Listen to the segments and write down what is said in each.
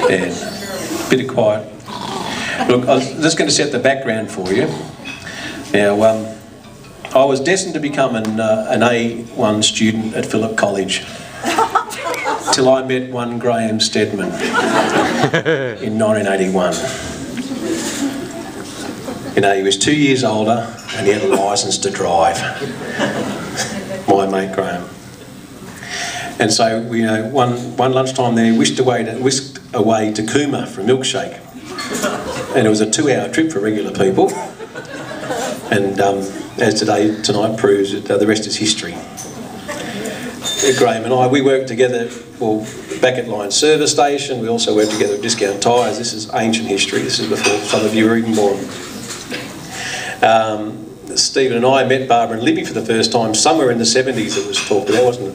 Yeah, bit of quiet. Look, I was just going to set the background for you. Now, I was destined to become an A1 student at Phillip College till I met one Graham Stedman in 1981. You know, he was 2 years older and he had a licence to drive. My mate Graham. And so, you know, one lunchtime there, he whisked away to Cooma for a milkshake. And it was a 2-hour trip for regular people. And as tonight proves, the rest is history. Graham and I, we worked together, well, back at Lion Service Station. We also worked together at Discount Tyres. This is ancient history. This is before some of you were even born. Stephen and I met Barbara and Libby for the first time somewhere in the 70s. It was talked about, wasn't it?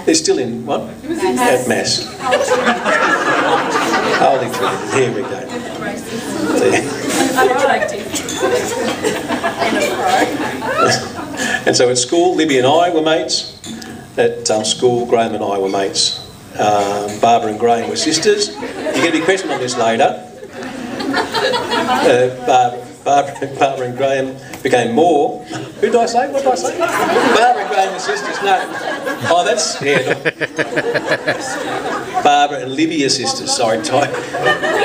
It's still in what? It was in Mass. At Mass. Holy Trinity. Here we go. And so at school, Libby and I were mates. At school, Graham and I were mates. Barbara and Graham were sisters. You're going to be questioned on this later. Barbara and Graham became more. Who did I say? What did I say? Barbara and Graham were sisters. No. Oh, that's... Yeah. Barbara and Libby are sisters. Sorry, Ty.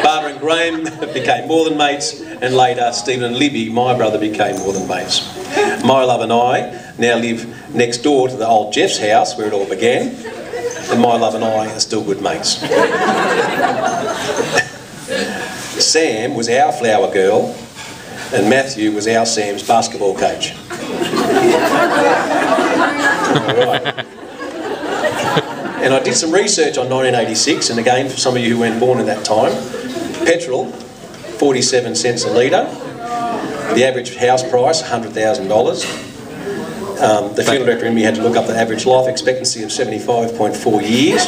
Barbara and Graham became more than mates, and later Stephen and Libby, my brother, became more than mates. My love and I now live next door to the old Jeff's house where it all began, and my love and I are still good mates. Sam was our flower girl, and Matthew was our Sam's basketball coach. Right. And I did some research on 1986, and again, for some of you who weren't born at that time, petrol, 47 cents a litre, the average house price, $100,000. The funeral director in me had to look up the average life expectancy of 75.4 years.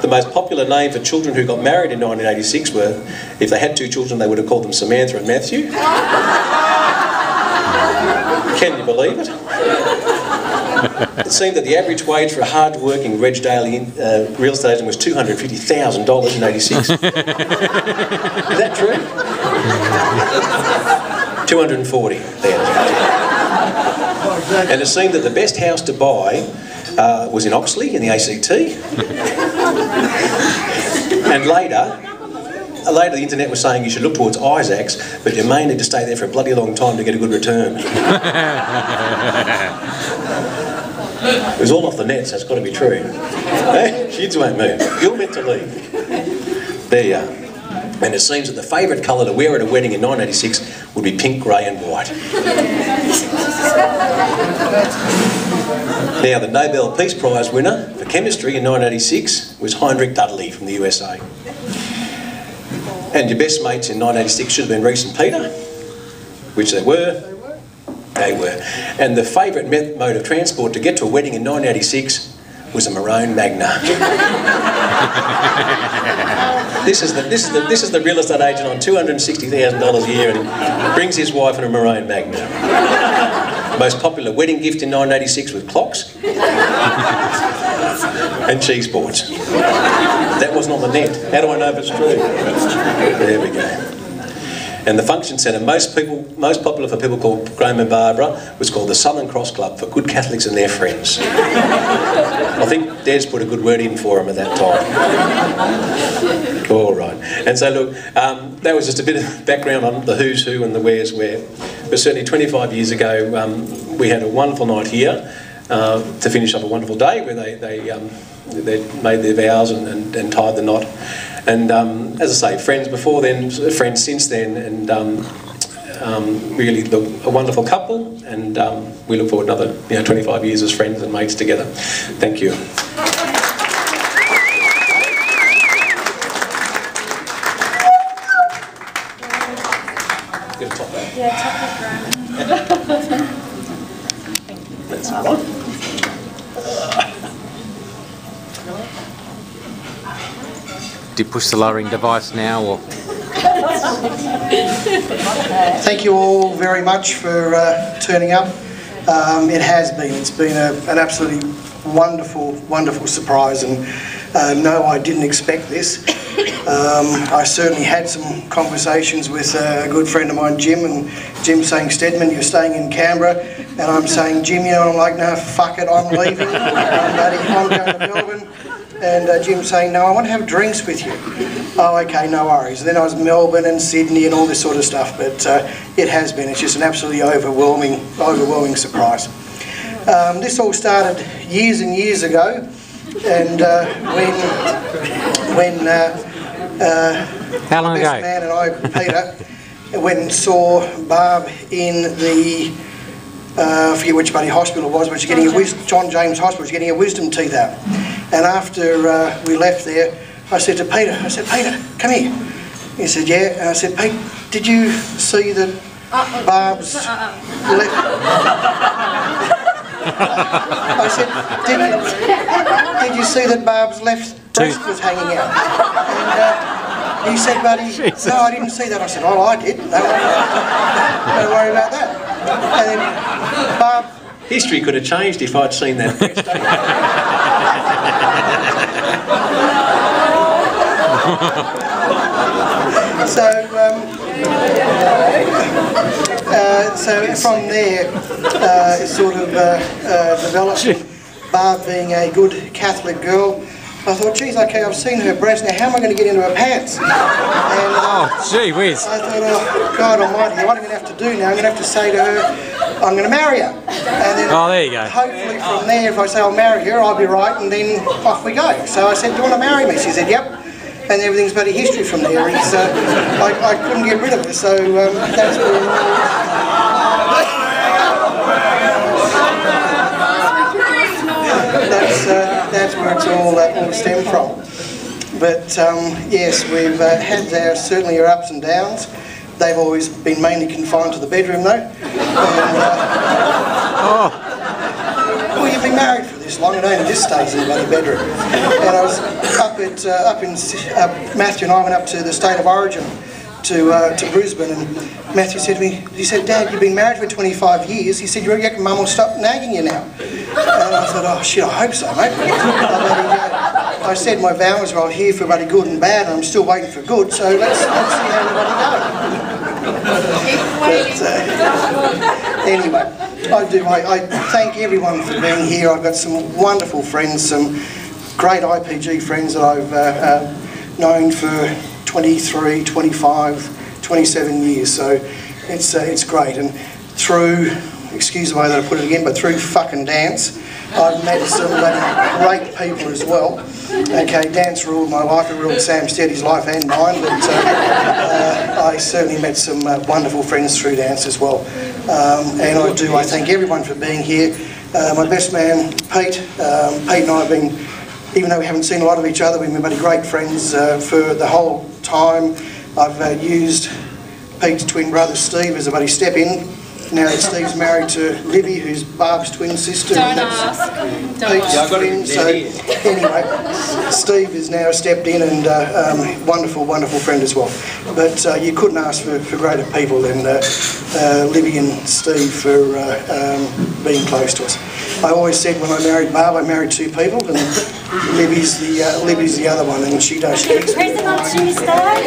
The most popular name for children who got married in 1986 were, if they had 2 children, they would have called them Samantha and Matthew. Can you believe it? It seemed that the average wage for a hard-working Reg Daly real estate agent was $250,000 in '86. Is that true? 240,000. And it seemed that the best house to buy was in Oxley in the ACT. And later the internet was saying you should look towards Isaacs, but you may need to stay there for a bloody long time to get a good return. It was all off the net, so it's got to be true. Hey, kids won't move. You're meant to leave. There you are. And it seems that the favourite colour to wear at a wedding in 1986 would be pink, grey and white. Now, the Nobel Peace Prize winner for chemistry in 1986 was Heinrich Dudley from the USA. And your best mates in 1986 should have been Reese and Peter, which they were. They were. And the favourite mode of transport to get to a wedding in 1986 was a Maroon Magna. This is the real estate agent on $260,000 a year, and brings his wife in a Maroon Magna. The most popular wedding gift in 1986 was clocks and cheese boards. That wasn't on the net. How do I know if it's true? There we go. And the function centre, most popular for people called Graham and Barbara, was called the Southern Cross Club for good Catholics and their friends. I think Dad's put a good word in for them at that time. All right. And so look, that was just a bit of background on the who's who and the where's where. But certainly 25 years ago, we had a wonderful night here to finish up a wonderful day where they made their vows and tied the knot. And as I say, friends before then, friends since then, and really a wonderful couple. And we look forward to another 25 years as friends and mates together. Thank you. Get a top that. Yeah, top of Graham. That's the one. Do you push the lowering device now, or? Thank you all very much for turning up. It's been an absolutely wonderful surprise, and no, I didn't expect this. I certainly had some conversations with a good friend of mine, Jim, and Jim saying, Stedman, you're staying in Canberra, and I'm saying, Jim, I'm like, no, fuck it, I'm leaving, I'm going to Melbourne, and Jim saying, no, I want to have drinks with you. Oh, okay, no worries. And then I was Melbourne and Sydney and all this sort of stuff, but it's just an absolutely overwhelming surprise. This all started years and years ago, and when how long ago? My best man and I, Peter, went and saw Barb in the I forget which bloody hospital it was, but she's getting John James Hospital. She's getting her wisdom teeth out. And after we left there, I said to Peter, Peter, come here. He said, yeah. And I said, Pete, did you see that Barb's left? I said, did you see that Barb's left breast was hanging out? And he said, buddy, no, I didn't see that. I said, oh, I did. Don't worry about that. And then Barb... History could have changed if I'd seen that breast. So from there, it sort of developed. Barb being a good Catholic girl, I thought, geez, okay, I've seen her breast, now how am I going to get into her pants? And, oh, gee whiz. I thought, oh, God almighty, what I'm going to have to do now, I'm going to have to say to her, I'm going to marry her. And then there you go. Hopefully from there, if I say I'll marry her, I'll be right, and then off we go. So I said, do you want to marry me? She said, yep. And everything's bloody history from there. I couldn't get rid of her, so that's where that's where it's all stemmed from. But yes, we've had certainly our ups and downs. They've always been mainly confined to the bedroom, though. And, well, you've been married for this long, and only just stays in the bloody bedroom. And I was Matthew and I went up to the State of Origin to Brisbane, and Matthew said to me, he said, Dad, you've been married for 25 years. He said, you reckon Mum will stop nagging you now? And I thought, oh shit, I hope so, mate. I said my vows are here for bloody good and bad, and I'm still waiting for good, so let's see how everybody goes. Anyway, I thank everyone for being here. I've got some wonderful friends, some great IPG friends that I've known for 23, 25, 27 years, so it's great. And through, excuse the way that I put it again, but through fucking dance, I've met some great people as well. Okay, dance ruled my life, it ruled Sam Steady's life and mine, but I certainly met some wonderful friends through dance as well. And I thank everyone for being here. My best man, Pete. Pete and I have been, even though we haven't seen a lot of each other, we've been bloody great friends for the whole time. I've used Pete's twin brother Steve as a buddy step-in. Now that Steve's married to Libby, who's Barb's twin sister. Don't ask. Pete's twin. So anyway, Steve is now stepped in, and wonderful friend as well. But you couldn't ask for greater people than Libby and Steve for being close to us. I always said when I married Barb, I married two people, and Libby's the other one, and she does. Present on Tuesday.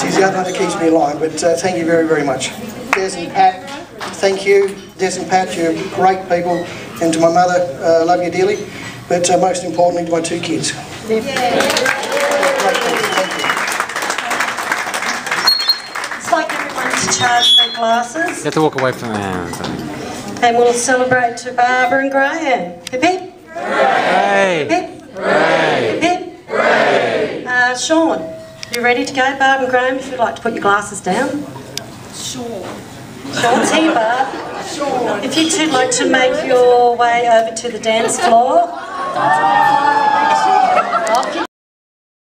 She's the other one that keeps me in line, but thank you very, very much. Des and Pat, thank you. Des and Pat, you're great people, and to my mother, love you dearly, but most importantly to my two kids. Yeah. It's like everyone to charge their glasses. You have to walk away from And we'll celebrate to Barbara and Graham. Hip hip. Hooray! Hip hip. Hooray! Hip hip. Hooray! Sean, you ready to go, Barb and Graham, if you'd like to put your glasses down? Sure. Sean's here, Barb. Sure. If you two'd like to make your way over to the dance floor.